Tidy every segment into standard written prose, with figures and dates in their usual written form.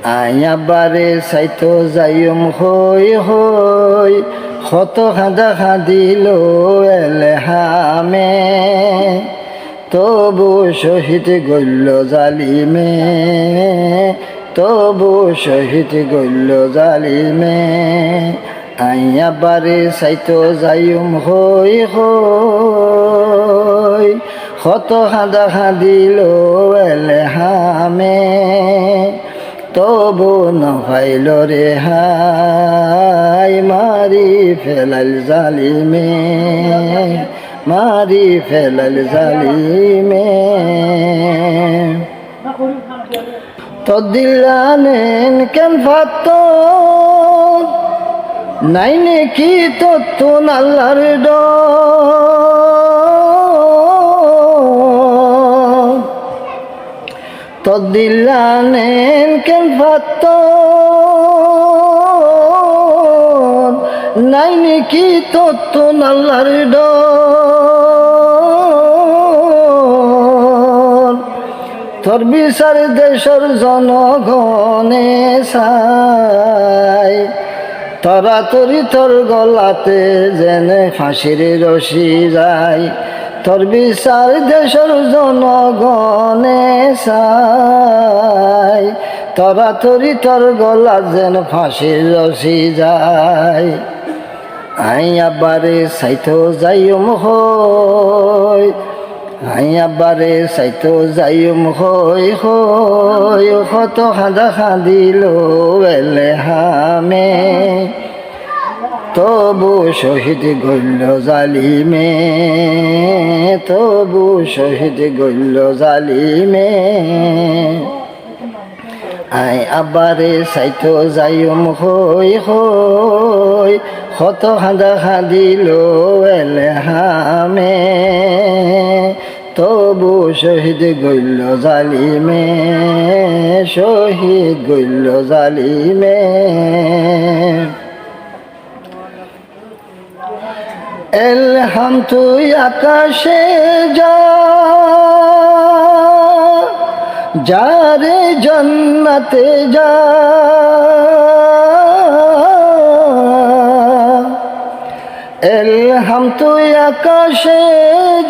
আয়াবারে সাইতো যাইম হই হই কত খাদা খাদিল এলহামে তবু শহীদ গল্য জালিমে তবু শহীদ গল্য জালিমে আয়াবারে সাইতো যাইম হই হই কত খাদা খাদিল এলহামে তবু নভাইল রে হাই মারি ফেলাল জালিমে মারি ফেলাল জালিমে তো দিলানেন কেন ফাত নাই নাকি তত্তুন আল্লাহর তো দিলানেন কেন ফাত নাই নাকি তত্তুন আল্লাহর তোর বিচার দেশের জনগণে চাই তরা তরি তোর গলাতে যেনে ফাঁসির রশি যায় তোর বিচার দেশের জনগণে চাই তরা তরি তোর গলা যেন ফাঁসির রশি যায় আইয়াবারে সাইতো যাইম হই আইয়াবারে সাইতো যাইম হই হই কত খাদা খাদিল এলহামে তবু শহীদ গল্য জালিমে তবু শহীদ গল্য জালিমে আই আবারে সাইতো যাইম হই হই কত খাদা খাদিল এলহামে তবু শহীদ গল্য জালিমে শহীদ গল্য জালিমে এলহাম তুই আকাশে যা যারে জন্নতে যা এলহাম তুই আকাশে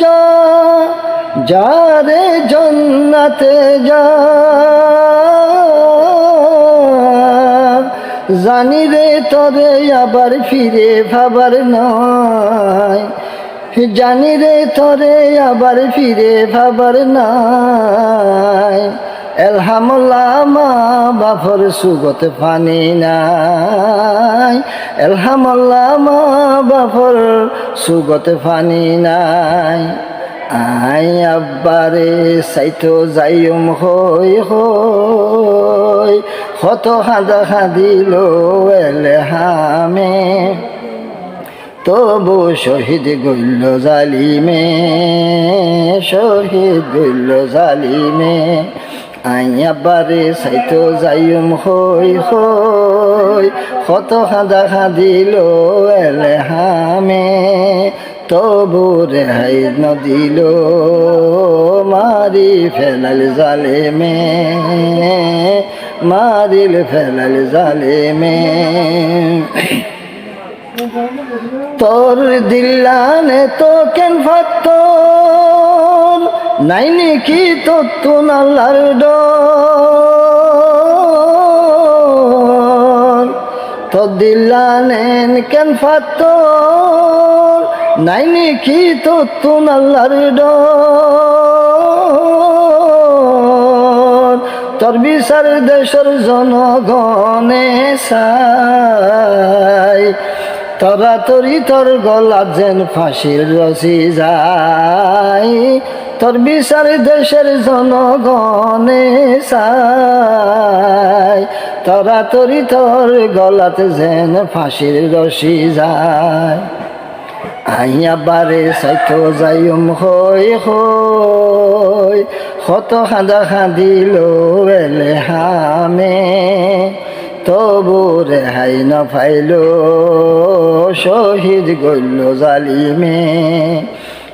যা যারে জন্নতে যা জানি রে তরে আবার ফিরে ভাবার নয় জানি রে তরে আবার ফিরে ভাবার নাই এলহামুল্লাহ মা বাপর সুগত পানি নাই এলহামুল্লাহ মা বাপর সুগত পানি নাই আই আব্বারে সাইতো যাইম হই হই কত খাদা খাদিল এলহামে তবু শহীদ গল্য জালিমে শহীদ গল্য জালিমে আইয়াবারে সাইতো যাইম হই হই কত খাদা খাদিল এলহামে তবু রেহাই নদিল মারি ফেলাল জালিমে মারিল ফেলাল জালিমে তোর দিল্লানে তো কেন ফাত নাই নাকি তত্তুন আল্লাহর তোর দিল্লানেন কেন ফাত নাই নাকি তত্তুন আল্লাহর তোর বিচার দেশের জনগণে চাই তরা তরি তোর গলা যেন ফাঁসির রশি যায় তোর বিচার দেশের জনগণে চাই তরা তরি তোর গলাতে যেন ফাঁসির রশি যায় আইয়াবারে সাইতো যাইম হই হই কত খাদা খাদিল এলহামে তবু রেহাই না পাইল শহীদ গল্য জালিমে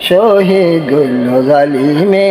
শহীদ গল্য জালিমে।